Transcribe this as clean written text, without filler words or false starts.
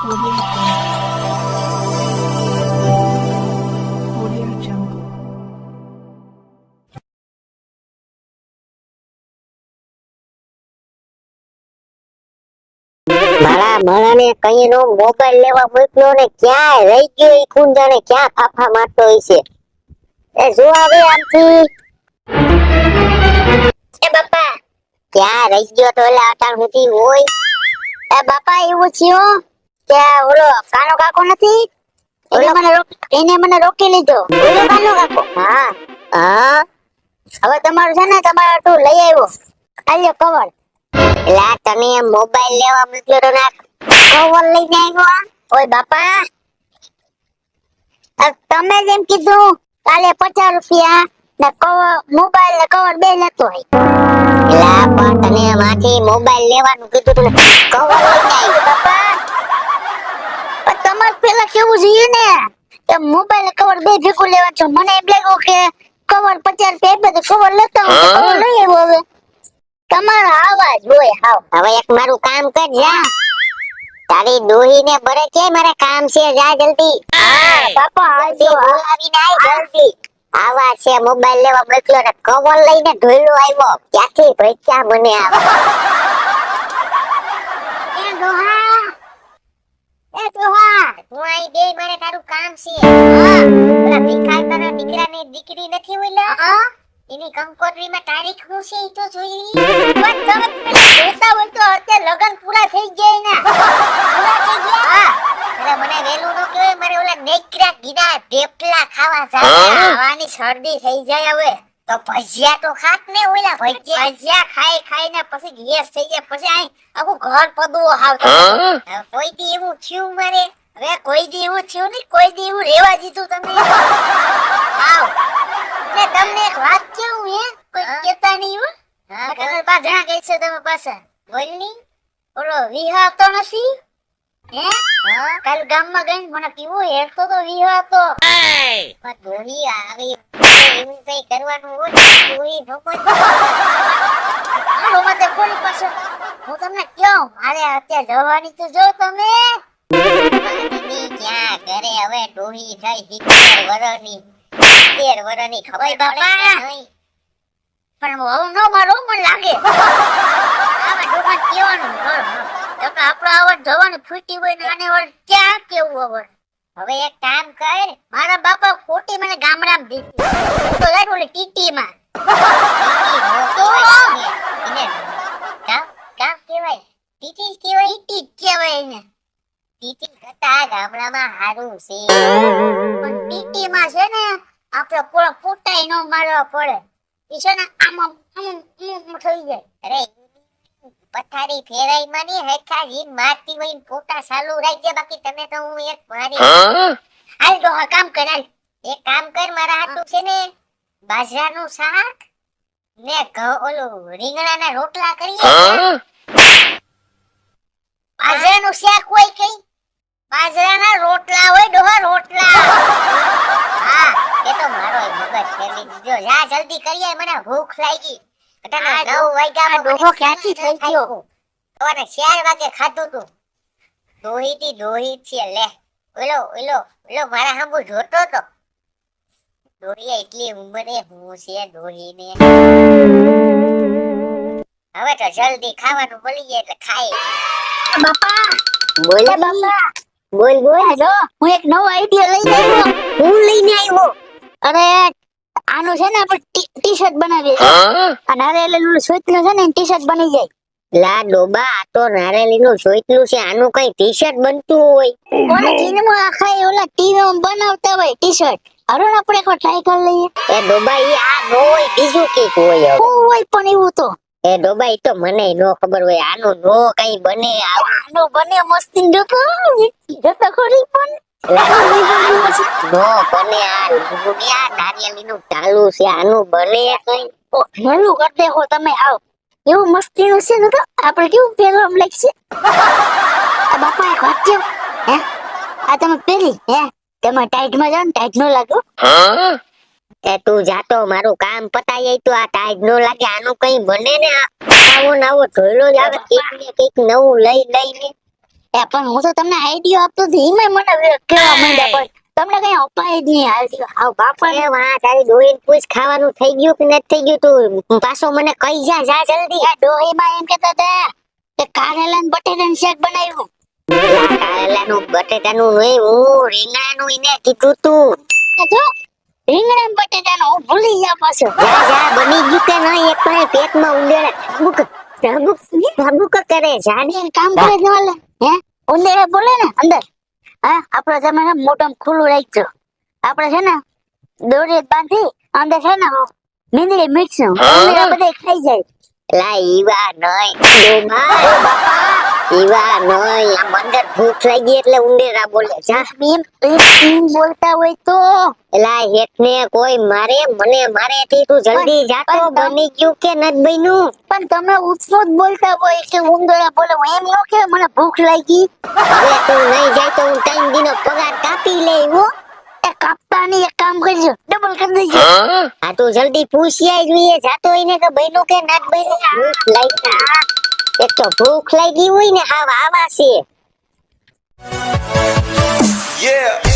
Audio Jungle. Audio Jungle. મારા મારાને કઈ નો mobile લેવા મોકલ્યો ને ક્યાં રહી ગયો ઈ કોણ જાણે ક્યાં ફાફા મારતો હશે એ જો આવે આમથી એ બાપા ક્યાં રહી ગયો તો એલા અટાણ સુધી હોય એ બાપા એવું થયો કે ઓલો કાનો કાકો નથી એને મને રોકી લીધો ઓલો કાનો કાકો હા હા હવે તમારું છે ને તમારે તું લઈ આવ્યો આલ્યો કવર એલા તને મોબાઈલ લેવા મોકલ્યો તો ના કવર લઈને આવ્યો ઓય બાપા તમે જેમ કીધું કાલે 50 રૂપિયા ને કવર મોબાઈલ ને કવર બે લેતો હોય એલા પણ તને માથી મોબાઈલ લેવાનું કીધું તું કવર લઈને આવ્યો બાપા પણ તમાર પેલા કેવું જોઈએ ને કે મોબાઈલ ને કવર બે ભેગું લેવાનું છે મને એમ લાગ્યું કે કવર 50 રૂપિયા તો કવર લેતા હું કવર લઈ આવ્યો હવે તમારો આવાજ હોય હાવ હવે એક મારું કામ કર જા તારી દોહીને બરે કે મારે કામ છે જા જલ્દી હા બાપા આવજો બોલાવીને આય જલ્દી આવા છે મોબાઈલ લેવા મોકલ્યો ને કવર લઈને ઢોળ્યો આવ્યો ક્યાંથી ભૈયા મને આવે એ દોહા હું આઈ બે મારે તારું કામ છે હા પેલા ભીખાઈ તારા દીકરાની દીકરી નથી ઓલા હા એની કંકોત્રીમાં તારીખ શું છે ઈ તો જોઈ પણ તમે પેલા જોતા હોય તો અત્યારે લગન પૂરા થઈ ગયા ને પૂરા થઈ ગયા હા એટલે મને વેલું નો કહેવાય મારે ઓલા નેકરા ગીડા ઢેપલા ખાવા જાય આવાની શરદી થઈ જાય હવે તો ભજીયા તો ખાત ને ઓલા ભજીયા ખાઈ ખાઈને પછી ગેસ થઈ જાય પછી આઈ આખું ઘર પદવો આવતો કોઈ દી એવું થયું મારે હવે કોઈ દી એવું થયું નહીં કોઈ દી એવું રેવા દીધું તમે આવ ને તમને એક વાત કેવું હે કોઈ કેતા નહીં હો હા તમે પાછા કહે છે તમે પાછા બોલની ઓલો વિવાહ તો નથી હે હા કાલ ગામમાં ગઈ મને પીવો હેરતો તો વિવાહ તો પણ દોહી આવી એવું કઈ કરવાનું હોય દોહી ભોકો હાલો મતે બોલી પાછો હું તમને કહું અરે અત્યારે જવાની તો જો તમે ક્યાં ઘરે હવે દોહી થઈ 70 વર્ષની 13 વર્ષની ખબર બાપા પણ બહુ નો મારો મન લાગે આવા દુકાન કેવાનું તો આપણો આવડ જવાનું ફૂટી હોય ને આને વર ક્યાં કેવું આવડ હવે એક કામ કર મારા બાપા ખોટી મને ગામડામાં દીધી તો જાય ઓલી ટીટીમાં તો એને કામ કેવાય ટીટી કેવાય ટીટી કેવાય એને ટીટી કરતા ગામડામાં હારું છે પણ ટીટીમાં છે ને આપણે પૂરા ફૂટાઈ નો મારવા પડે ઈ છે ને આમ થઈ જાય અરે પથારી ફેરાઈ માની હેખાજી મારતી હોય ને ફોટા ચાલુ રાખજે બાકી તમે તો હું એક મારી હાલ તો કામ કર હાલ એક કામ કર મારા હાટુ છે ને બાજરાનું શાક ને ઓલું રીંગણાના રોટલા કરીએ બાજરાનું શાક હોય કઈ બાજરાના રોટલા હોય ડોહા રોટલા હા એ તો મારો મગજ ફેરવી દીધો જા જલ્દી કરીએ મને ભૂખ લાગી કટાના 9 વાગ્યામાં ડોહો ક્યાંથી થઈ ગયો તોને 4 વાગે ખાધું તું દોહી છે લે ઓલો મારા હાંભુ જોતો તો દોહી એટલી ઉંમરે હું છે દોહીને હવે તો જલ્દી ખાવાનું મળી જાય એટલે ખાઈ બાપા બોલે બાપા બોલ હેલો હું એક નવો આઈડિયા લઈને આવ્યો હું લઈને આવ્યો અરે આનું છે ને આપણે ટી-શર્ટ બનાવીએ આ નારેલીનું સોઈતલું છે ને ટી-શર્ટ બની જાય લા ડોબા આ તો નારેલીનું સોઈતલું છે આનું કઈ ટી-શર્ટ બનતું હોય કોને કિનમાં આખા ઓલા ટીનો બનાવતા હોય ટી-શર્ટ હરણ આપણે એક ટ્રાય કરી લઈએ એ ડોબા ઈ આ નો હોય બીજું કઈક હોય હોય પણ એવું તો એ ડોબા ઈ તો મને નો ખબર હોય આનું નો કઈ બને આનો બને મસ્તી જતો ખોરી પણ નો બને આ ગુડિયા નારિયેળીનું ચાલુ છે આનું બને કઈ ભલું કરી દેખો તમે આવ એવું મસ્તીનું છે તો આપણે કેવું પહેરવા લાગશે બાપા એક વાત કેમ હે આ તમે પહેરી હે તમે ટાઈટમાં જાવ ને ટાઈટ નો લાગો એ તું જાતો મારું કામ પતાઈ જાય તો આ ટાઈટ નો લાગે આનું કઈ બને ને આવો નવો ધોઈલો જ આવે કઈક નવું લઈને એ પણ હું તો તમને આઈડિયા આપતો હતો એમાં મને કેવા માંડ્યા પણ તમને કઈ અપાય જ નહીં આઈડિયા આવ બાપા એ વાહ તારી ડોહીન પૂછ ખાવાનું થઈ ગયું કે નથી થઈ ગયું તું પાછો મને કહી જા જલ્દી. એ ડોહીમાં એમ કહેતા હતા કે કારેલા ને બટેટાનું શાક બનાવ્યું કારેલાનું બટેટાનું નહીં હું રીંગણાનું ઈને કીધું તું. જો રીંગણા ને બટેટાનું હું ભૂલી ગયા પાછો જા બની ગયું કે નહીં એક પણ પેટમાં ઉંદેડા ધાબુક કરે જાને એક કામ કરે જ વાલે હે ઉંદરે બોલે ને અંદર હા આપણે તમે છે મોઢું ખુલ્લું રાખજો આપણે છે ને દોરી બાંધી અંદર છે ને મીંદડી મિક્સ ઉંદરા બધા ખાઈ જાય લા ઈવા નહીં ડોમા ઈવા નહીં આમ અંદર ભૂખ લાગી એટલે ઉંદેડા બોલે જા. એમ બોલતા હોય તો એલા હેઠને કોઈ મારે મને મારે થી તું જલ્દી જાતો બની ગયું કે નથી બન્યું. પણ તમે ઉછળો જ બોલતા હોય કે ઉંદરા બોલે હું એમ નો કે મને ભૂખ લાગી હવે તું નહીં જાય તો હું ત્રણ દિનો પગાર કાપી લઈ હો. એ કાપતાની એક કામ કરજો ડબલ કરી દેજો આ તું જલ્દી પૂછ્યા જોઈએ જાતો હોય ને કે બન્યું કે નથી બન્યું. ભૂખ લાગી એક તો ભૂખ લાગી હોય ને આવા છે. Yeah.